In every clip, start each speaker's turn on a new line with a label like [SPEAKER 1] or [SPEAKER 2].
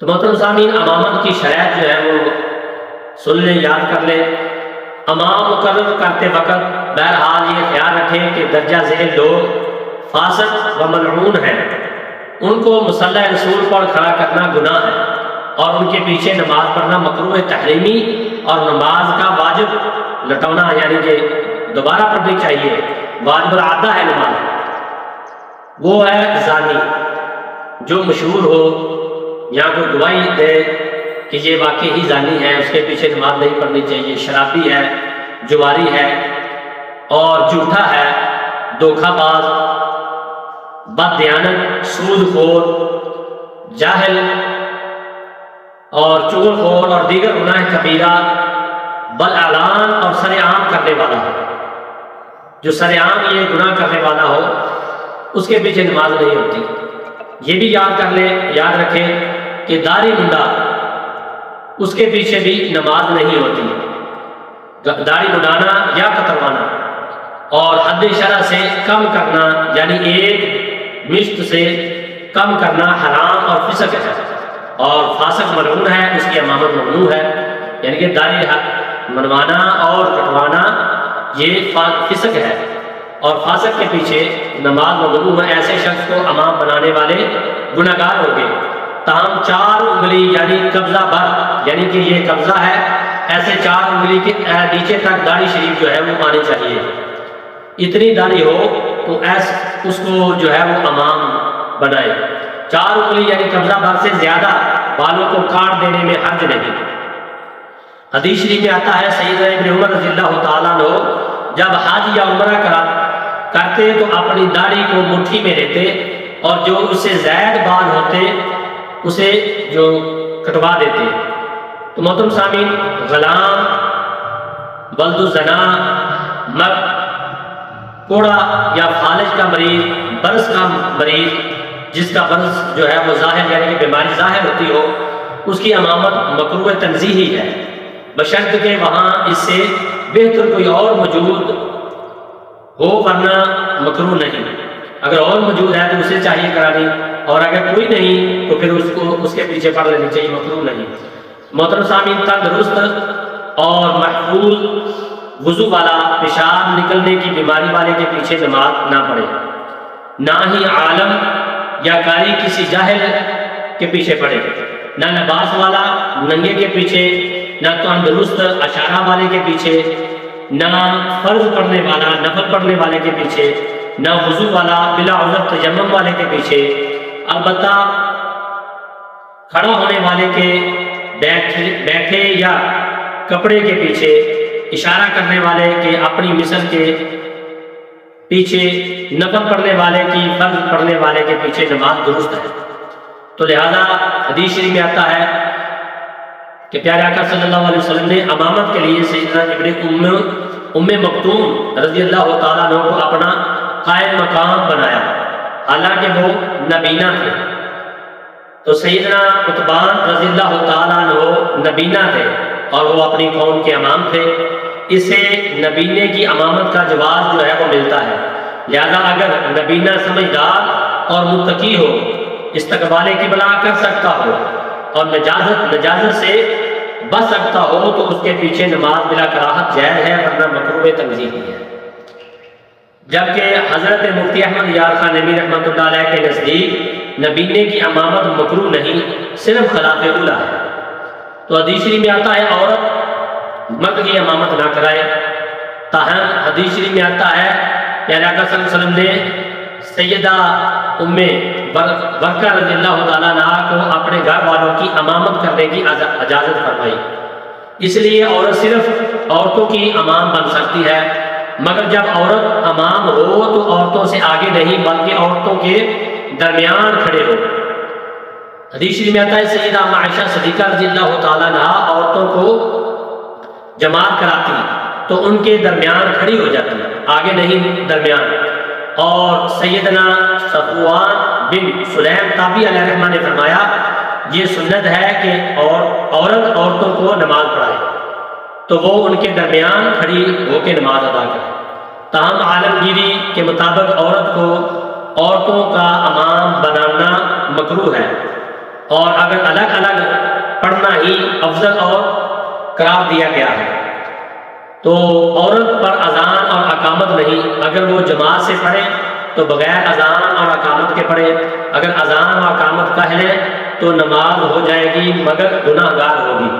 [SPEAKER 1] تو محترم سامعین، امامت کی شرائط جو ہے وہ سن لیں، یاد کر لیں۔ امام مقرر کرتے وقت بہرحال یہ خیال رکھیں کہ درجہ ذیل لوگ فاسق و ملعون ہیں، ان کو مصلی رسول پر کھڑا کرنا گناہ ہے، اور ان کے پیچھے نماز پڑھنا مکروہ تحریمی اور نماز کا واجب لٹانا، یعنی کہ دوبارہ پڑھنی چاہیے، واجب العادہ ہے نماز۔ وہ ہے زانی، جو مشہور ہو یا کوئی گواہی دے کہ یہ واقعی ہی زانی ہے، اس کے پیچھے نماز نہیں پڑھنی چاہیے، شرابی ہے، جواری ہے اور جھوٹا ہے، دھوکہ باز، بددیانت، سود خور، جاہل اور چغل خور اور دیگر گناہ کبیرہ بالاعلان اور سر عام کرنے والا ہے۔ جو سر عام یہ گناہ کرنے والا ہو اس کے پیچھے نماز نہیں ہوتی۔ یہ بھی یاد کر لیں، یاد رکھیں کہ داڑھی منڈا، اس کے پیچھے بھی نماز نہیں ہوتی۔ داڑھی منڈانا یا کتروانا اور حد شرع سے کم کرنا، یعنی ایک مشت سے کم کرنا حرام اور فسق ہے، اور فاسق ملعون ہے، اس کی امامت ممنوع ہے۔ یعنی کہ داڑھی منوانا اور کٹوانا یہ فسق ہے، اور فاسق کے پیچھے نماز ممنوع ہے۔ ایسے شخص کو امام بنانے والے گناہگار ہوں گے۔ تاہم 4 انگلی یعنی قبضہ بھر، یعنی کہ یہ قبضہ ہے، ایسے 4 انگلی کے نیچے تک داڑھی شریف جو ہے وہ آنی چاہیے۔ اتنی داڑھی ہو تو اس کو جو ہے وہ امام بنائے۔ 4 انگلی یعنی قبضہ بھر سے زیادہ بالوں کو کاٹ دینے میں حرج نہیں۔ حدیث شریف میں آتا ہے، سیدنا ابن عمر رضی اللہ تعالیٰ عنہ جب حج یا عمرہ کرتے تو اپنی داڑھی کو مٹھی میں لیتے، اور جو اس سے زائد بال ہوتے اسے جو کٹوا دیتے۔ تو محترم سامعین، غلام، ولد الزنا، مرد، کوڑا یا فالج کا مریض، برس کا مریض، جس کا برس جو ہے وہ ظاہر یعنی کہ بیماری ظاہر ہوتی ہو، اس کی امامت مکروہ تنزیہی ہے، بشرط کہ وہاں اس سے بہتر کوئی اور موجود ہو، ورنہ مکروہ نہیں۔ اگر اور موجود ہے تو اسے چاہیے کرانی، اور اگر کوئی نہیں تو پھر اس کے پیچھے پڑھ لینی چاہیے، مکروہ نہیں۔ محترم سامعین، تندرست اور محفوظ وضو والا، پیشاب نکلنے کی بیماری والے کے پیچھے نماز نہ پڑھے، نہ ہی عالم یا قاری کسی جاہل کے پیچھے پڑھے، نہ لباس والا ننگے کے پیچھے، نہ تندرست اشارہ والے کے پیچھے، نہ فرض پڑھنے والا نفل پڑھنے والے کے پیچھے، نہ وضو والا بلا عذر تیمم والے کے پیچھے۔ البتہ کھڑا ہونے والے کے بیٹھے یا کپڑے کے پیچھے، اشارہ کرنے والے کے اپنی مثل کے پیچھے، نفل پڑھنے والے کی فرض پڑھنے والے کے پیچھے نماز درست ہے۔ تو لہذا حدیث شریف میں آتا ہے کہ پیارے آقا صلی اللہ علیہ وسلم نے امامت کے لیے سیدنا ابن ام مکتوم رضی اللہ تعالیٰ عنہ کو اپنا قائم مقام بنایا، حالانکہ وہ نبینا تھے۔ تو سیدنا عتبان رضی اللہ تعالیٰ عنہ نبینا تھے اور وہ اپنی قوم کے امام تھے، اسے نبینے کی امامت کا جواز جو ہے وہ ملتا ہے۔ لہذا اگر نبینا سمجھدار اور متقی ہو، استقبال قبلہ کر سکتا ہو اور نجازت سے بچ سکتا ہو تو اس کے پیچھے نماز بلا کراہت جائز ہے، ورنہ مکروہ تنزیہی ہے۔ جبکہ حضرت مفتی احمد یار خان نبی رحمۃ اللہ علیہ کے نزدیک نبینے کی امامت مکروہ نہیں، صرف خلاف اولیٰ ہے۔ تو حدیث شریف میں آتا ہے عورت مرد کی امامت نہ کرائے، تاہم حدیث شریف میں آتا ہے پیارے آقا صلی اللہ علیہ وسلم نے سیدہ ام برکہ رضی اللہ تعالیٰ عنہ کو اپنے گھر والوں کی امامت کرنے کی اجازت فرمائی۔ اس لیے عورت صرف عورتوں کی امام بن سکتی ہے، مگر جب عورت امام ہو تو عورتوں سے آگے نہیں بلکہ عورتوں کے درمیان کھڑے ہو۔ حدیث شریف میں آتا ہے سیدہ عائشہ صدیقہ رضی اللہ تعالیٰ عنہ عورتوں کو جماعت کراتی تو ان کے درمیان کھڑی ہو جاتی، آگے نہیں درمیان۔ اور سیدنا صفوان بن سلیم تابعی علیہ الرحمہ نے فرمایا یہ سنت ہے کہ عورت عورتوں کو نماز پڑھائے تو وہ ان کے درمیان کھڑی ہو کے نماز ادا کرے۔ تاہم عالمگیری کے مطابق عورت کو عورتوں کا امام بنانا مکروہ ہے، اور اگر الگ الگ پڑھنا ہی افضل اور قرار دیا گیا ہے تو عورت پر اذان اور اقامت نہیں، اگر وہ جماعت سے پڑھے تو بغیر اذان اور اقامت کے پڑھے، اگر اذان اور اقامت کہہ لے تو نماز ہو جائے گی مگر گناہ گار ہوگی۔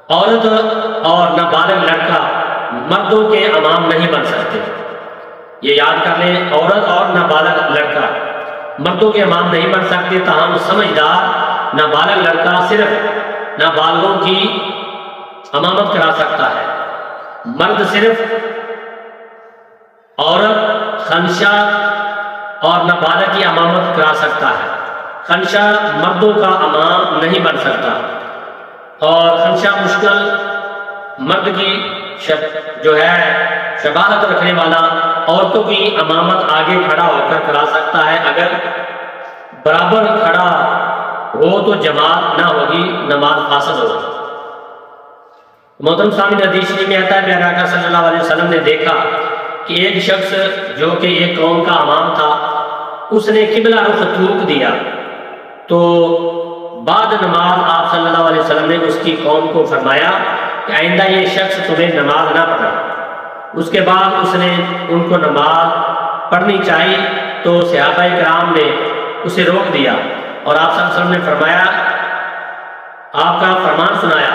[SPEAKER 1] عورت اور نابالغ لڑکا مردوں کے امام نہیں بن سکتے، یہ یاد کر لیں، عورت اور نابالغ لڑکا مردوں کے امام نہیں بن سکتے، تاہم سمجھدار نابالغ لڑکا صرف نابالغوں کی امامت کرا سکتا ہے۔ مرد صرف عورت، خنشہ اور نابالغ کی امامت کرا سکتا ہے، خنشہ مردوں کا امام نہیں بن سکتا، اور خنشہ مشکل مرد کی جو ہے شباہت رکھنے والا عورتوں کی امامت آگے کھڑا ہو کر کرا سکتا ہے، اگر برابر کھڑا ہو تو جماعت نہ ہوگی، نماز فاسد ہوگی۔ محترم سامعین، حدیث شریف میں آتا ہے پیارے آقا صلی اللہ علیہ وسلم نے دیکھا کہ ایک شخص جو کہ ایک قوم کا امام تھا، اس نے قبلہ رخ تھوک دیا، تو بعد نماز آپ صلی اللہ علیہ وسلم نے اس کی قوم کو فرمایا کہ آئندہ یہ شخص تمہیں نماز نہ پڑھے۔ اس کے بعد اس نے ان کو نماز پڑھنی چاہی تو صحابہ کرام نے اسے روک دیا، اور آپ صلی اللہ علیہ وسلم نے فرمایا، آپ کا فرمان سنایا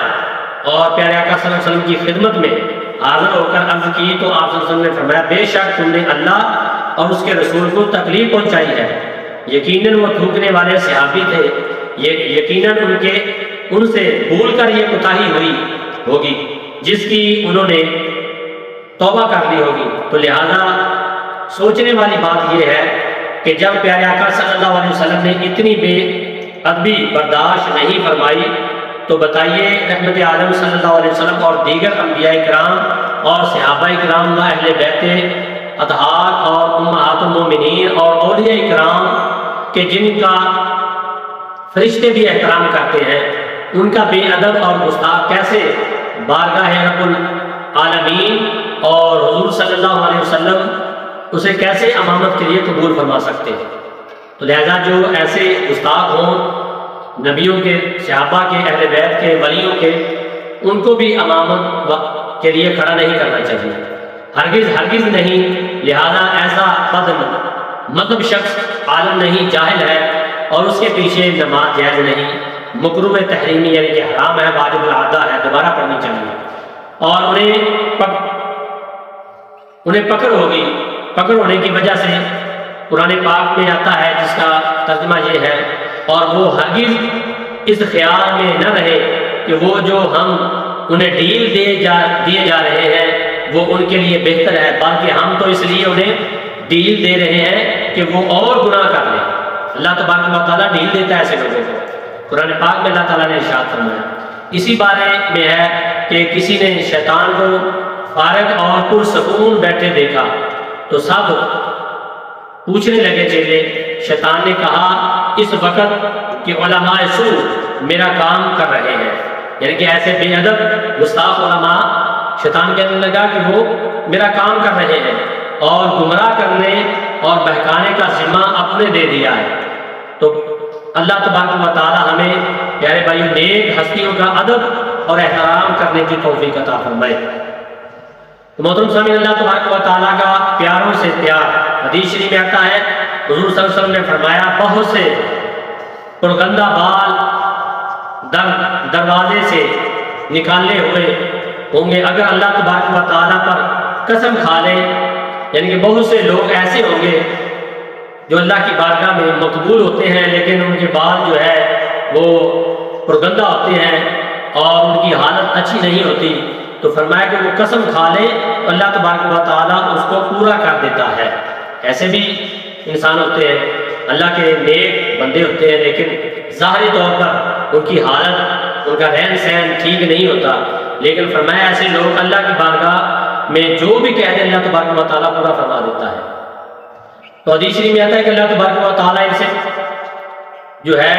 [SPEAKER 1] اور پیارے آقا صلی اللہ علیہ وسلم کی خدمت میں حاضر ہو کر عرض کی تو آپ صلی اللہ علیہ وسلم نے فرمایا، بے شک تم نے اللہ اور اس کے رسول کو تکلیف پہنچائی ہے، یقیناً وہ تھوکنے والے صحابی تھے، یقیناً ان سے بھول کر یہ کوتاہی ہوئی ہوگی جس کی انہوں نے توبہ کر لی ہوگی۔ تو لہذا سوچنے والی بات یہ ہے کہ جب پیارے آقا صلی اللہ علیہ وسلم نے اتنی بے ادبی برداشت نہیں فرمائی تو بتائیے رحمت عالم صلی اللہ علیہ وسلم اور دیگر انبیاء کرام اور صحابہ کرام و اہل بیت اطہار اور امہات المومنین اور اولیاء کرام کہ جن کا فرشتے بھی احترام کرتے ہیں، ان کا بے ادب اور گستاخ کیسے بارگاہ رب العالمین اور حضور صلی اللہ علیہ وسلم اسے کیسے امامت کے لیے قبول فرما سکتے ہیں؟ تو لہذا جو ایسے گستاخ ہوں نبیوں کے، صحابہ کے، اہل بیت کے، ولیوں کے، ان کو بھی امامت کے لیے کھڑا نہیں کرنا چاہیے، ہرگز نہیں۔ لہذا ایسا فضل مطلب شخص عالم نہیں، جاہل ہے، اور اس کے پیچھے نماز جائز نہیں، مکروہ تحریمی یعنی کہ حرام ہے، واجب العادہ ہے، دوبارہ پڑھنی چاہیے، اور انہیں پکڑ ہوگی، پکڑ ہونے کی وجہ سے قرآن پاک میں آتا ہے جس کا ترجمہ یہ ہے، اور وہ ہرگز اس خیال میں نہ رہے کہ وہ جو ہم انہیں ڈیل دیے جا رہے ہیں وہ ان کے لیے بہتر ہے، بلکہ ہم تو اس لیے انہیں ڈیل دے رہے ہیں کہ وہ اور گناہ کر لیں۔ اللہ تبارک و تعالیٰ ڈیل دیتا ہے ایسے لوگوں کو، قرآن پاک میں اللہ تعالیٰ نے ارشاد فرمایا۔ اسی بارے میں ہے کہ کسی نے شیطان کو فارغ اور پرسکون بیٹھے دیکھا تو سب پوچھنے لگے چیلے، شیطان نے کہا اس وقت کہ علماء سوء میرا کام کر رہے ہیں، یعنی کہ ایسے بے ادب گستاخ علماء، شیطان کہنے لگا کہ وہ میرا کام کر رہے ہیں اور گمراہ کرنے اور بہکانے کا ذمہ اپنے دے دیا ہے۔ تو اللہ تبارک و تعالی ہمیں پیارے بھائیوں نیک ہستیوں کا ادب اور احترام کرنے کی توفیق عطا فرمائے۔ تو محترم سامعین، اللہ تبارک و تعالیٰ کا پیاروں سے پیار، حدیث شریف میں آتا ہے حضور صلی اللہ علیہ وسلم نے فرمایا، بہت سے پرگندہ بال دروازے سے نکالے ہوئے ہوں گے، اگر اللہ تبارک و تعالیٰ پر قسم کھا لیں، یعنی کہ بہت سے لوگ ایسے ہوں گے جو اللہ کی بارگاہ میں مقبول ہوتے ہیں لیکن ان کے بال جو ہے وہ پرگندہ ہوتے ہیں اور ان کی حالت اچھی نہیں ہوتی، تو فرمایا کہ وہ قسم کھا لے تو اللہ تبارک و تعالیٰ اس کو پورا کر دیتا ہے۔ ایسے بھی انسان ہوتے ہیں، اللہ کے نیک بندے ہوتے ہیں لیکن ظاہری طور پر ان کی حالت، ان کا رہن سہن ٹھیک نہیں ہوتا، لیکن فرمایا ایسے لوگ اللہ کی بارگاہ میں جو بھی کہہ دیں اللہ تبارک و تعالیٰ پورا فرما دیتا ہے۔ تو حدیث شریف میں آتا ہے کہ اللہ تبارک و تعالیٰ ان سے جو ہے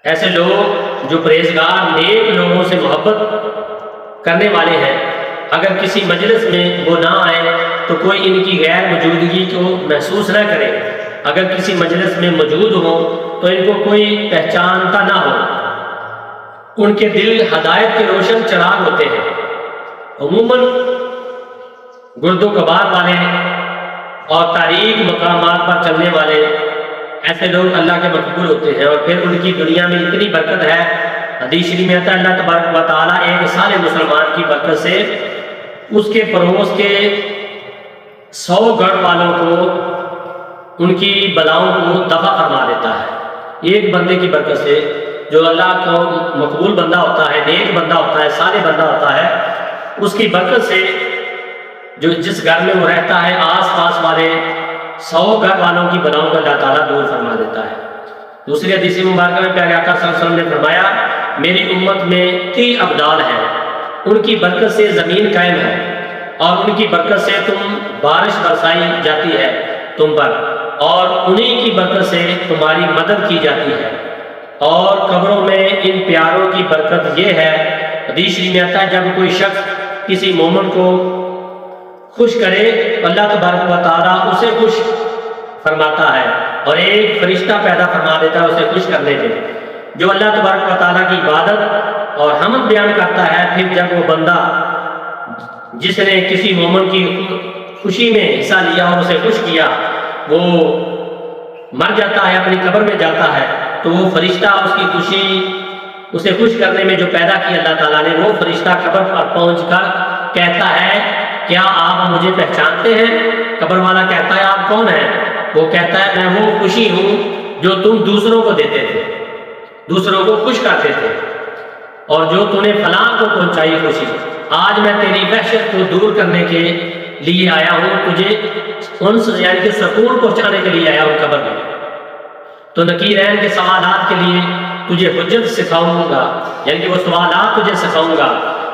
[SPEAKER 1] ایسے لوگ جو پرہیزگار نیک لوگوں سے محبت کرنے والے ہیں، اگر کسی مجلس میں وہ نہ آئے تو کوئی ان کی غیر موجودگی کو محسوس نہ کرے، اگر کسی مجلس میں موجود ہوں تو ان کو کوئی پہچانتا نہ ہو۔ ان کے دل ہدایت کے روشن چراغ ہوتے ہیں۔ عموماً گرد و غبار والے اور تاریک مقامات پر چلنے والے ایسے لوگ اللہ کے مقبول ہوتے ہیں، اور پھر ان کی دنیا میں اتنی برکت ہے۔ حدیث شریف میں آتا ہے اللہ تبارک و تعالیٰ ایک سال مسلمان کی برکت سے اس کے پڑوس کے 100 گھر والوں کو ان کی بلاؤں کو دفع فرما دیتا ہے۔ ایک بندے کی برکت سے، جو اللہ کو مقبول بندہ ہوتا ہے، نیک بندہ ہوتا ہے، صالح بندہ ہوتا ہے، اس کی برکت سے جو جس گھر میں وہ رہتا ہے آس پاس والے 100 گھر والوں کی بلاؤں کو اللہ تعالیٰ دور فرما دیتا ہے۔ دوسری حدیث مبارکہ میں پیارے آقا صلی اللہ علیہ وسلم نے فرمایا میری امت میں 30 ابدال ہیں، ان کی برکت سے زمین قائم ہے، اور ان کی برکت سے بارش برسائی جاتی ہے تم پر، اور انہی کی برکت سے تمہاری مدد کی جاتی ہے، اور قبروں میں ان پیاروں کی برکت یہ ہے۔ حدیث شریف میں آتا ہے جب کوئی شخص کسی مومن کو خوش کرے اللہ تبارک و تعالیٰ اسے خوش فرماتا ہے، اور ایک فرشتہ پیدا فرما دیتا ہے اسے خوش کرنے کے، جو اللہ تبارک و تعالیٰ کی عبادت اور حمد بیان کرتا ہے۔ پھر جب وہ بندہ جس نے کسی مومن کی خوشی میں حصہ لیا اور اسے خوش کیا وہ مر جاتا ہے، اپنی قبر میں جاتا ہے، تو وہ فرشتہ اس کی خوشی اسے خوش کرنے میں جو پیدا کی اللہ تعالیٰ نے، وہ فرشتہ قبر پر پہنچ کر کہتا ہے کیا آپ مجھے پہچانتے ہیں؟ قبر والا کہتا ہے آپ کون ہیں؟ وہ کہتا ہے میں وہ خوشی ہوں جو تم دوسروں کو دیتے تھے، دوسروں کو خوش کرتے تھے، اور جو تم نے فلاں کو پہنچائی خوشی، آج میں تیری وحشت کو دور کرنے کے لیے آیا ہوں، تجھے انس یعنی کہ سکون پہنچانے کے لیے آیا ہوں قبر میں، تو نکیرین کے سوالات کے لیے تجھے حجت سکھاؤں گا، یعنی کہ وہ سوالات تجھے سکھاؤں گا،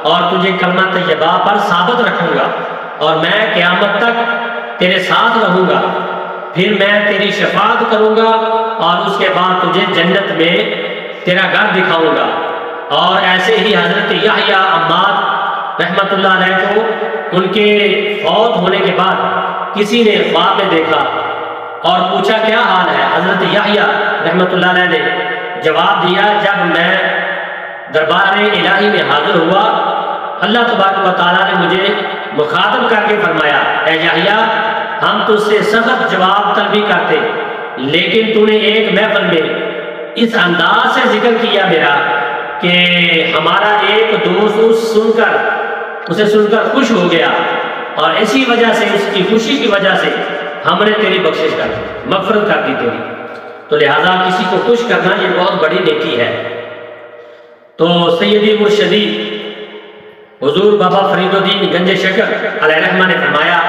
[SPEAKER 1] اور تجھے کلمہ طیبہ پر ثابت رکھوں گا، اور میں قیامت تک تیرے ساتھ رہوں گا، پھر میں تیری شفاعت کروں گا، اور اس کے بعد تجھے جنت میں تیرا گھر دکھاؤں گا۔ اور ایسے ہی حضرت یحییٰ عمار رحمۃ اللہ علیہ کو ان کے فوت ہونے کے بعد کسی نے خواب میں دیکھا اور پوچھا کیا حال ہے؟ حضرت یحییٰ رحمۃ اللہ علیہ نے جواب دیا جب میں دربار الہی میں حاضر ہوا اللہ تبارک و تعالیٰ نے مجھے مخاطب کر کے فرمایا اے یحییٰ ہم تجھ سے سخت جواب طلبی کرتے، لیکن تو نے ایک محفل میں اس انداز سے ذکر کیا میرا کہ ہمارا ایک دوست اسے سن کر خوش ہو گیا، اور اسی وجہ سے اس کی خوشی کی وجہ سے ہم نے تیری بخشش کر دی، مغفرت کر دی تیری۔ تو لہذا کسی کو خوش کرنا یہ بہت بڑی نیکی ہے۔ تو سیدی مرشدی حضور بابا فرید الدین گنج شکر علیہ رحمہ نے فرمایا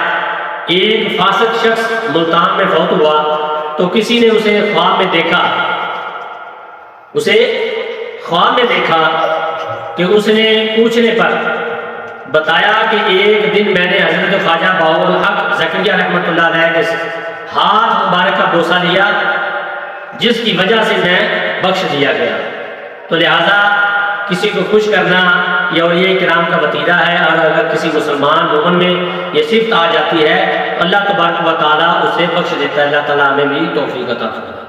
[SPEAKER 1] ایک فاسق شخص ملتان میں فوت ہوا تو کسی نے اسے خواب میں دیکھا کہ اس نے پوچھنے پر بتایا کہ ایک دن میں نے حضرت خواجہ بہاء الحق زکریا رحمۃ اللہ علیہ کے ہاتھ مبارک کا بوسہ لیا جس کی وجہ سے میں بخش دیا گیا۔ تو لہذا کسی کو خوش کرنا یہ اولیاء کرام کا وتیرہ ہے، اور اگر کسی مسلمان مومن میں یہ صفت آ جاتی ہے اللہ تبارک و تعالیٰ اسے بخش دیتا ہے۔ اللہ تعالیٰ ہمیں بھی توفیق عطا فرمائے۔